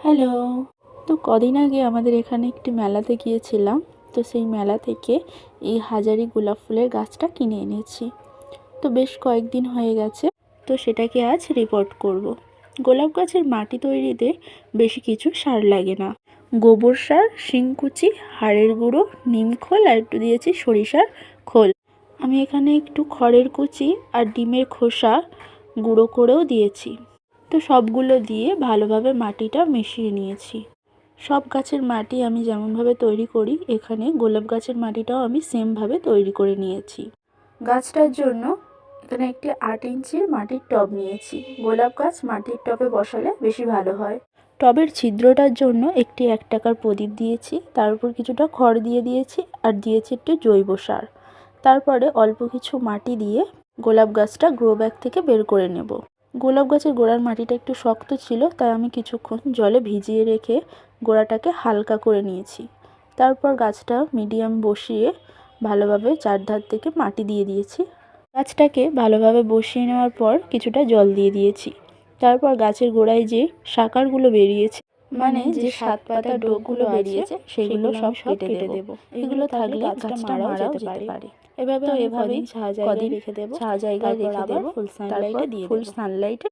Hello. তো কদিন আগে আমাদের এখানে একটি মেলাতে গিয়েছিলাম। তো সেই মেলা থেকে এই হাজারি গোলাপ ফুলের গাছটা কিনে এনেছি। তো বেশ কয়েকদিন হয়ে গেছে, তো সেটাকে আজ রিপোর্ট করব। গোলাপ গাছের মাটি তৈরিতে বেশি কিছু সার লাগে না। গোবর সার, শিংকুচি, হাড়ের গুঁড়ো, নিমখোল আর একটু দিয়েছি সরিষার খোল। আমি এখানে একটু খড়ের কুচি আর ডিমের খোসা গুঁড়ো করেও দিয়েছি। তো সবগুলো দিয়ে ভালোভাবে মাটিটা মিশিয়ে নিয়েছি। সব গাছের মাটি আমি যেমনভাবে তৈরি করি, এখানে গোলাপ গাছের মাটিটাও আমি সেমভাবে তৈরি করে নিয়েছি। গাছটার জন্য এখানে একটি 8 ইঞ্চির মাটির টব নিয়েছি। গোলাপ গাছ মাটির টবে বসালে বেশি ভালো হয়। টবের ছিদ্রটার জন্য একটি 1 টাকার প্রদীপ দিয়েছি, তার উপর কিছুটা খড় দিয়ে দিয়েছি আর দিয়েছি একটু জৈব সার। তারপরে অল্প কিছু মাটি দিয়ে গোলাপ গাছটা গ্রো ব্যাগ থেকে বের করে নেব। গোলাপ গাছের গোড়ার মাটিটা একটু শক্ত ছিল, তাই আমি কিছুক্ষণ জলে ভিজিয়ে রেখে গোড়াটাকে হালকা করে নিয়েছি। তারপর গাছটা মিডিয়াম বসিয়ে ভালোভাবে চারধার থেকে মাটি দিয়ে দিয়েছি। গাছটাকে ভালোভাবে বসিয়ে নেওয়ার পর কিছুটা জল দিয়ে দিয়েছি। তারপর গাছের গোড়ায় যে শাখাগুলো বেরিয়েছে, মানে যে 7 পাতার ডোকগুলো বেরিয়েছে, সেগুলো সব কেটে দেব। এগুলো থাকলে গাছটা মারাও যেতে পারে। এভাবেই ছায়া জায়গায় রেখে দেব। তারপর ফুল সানলাইটে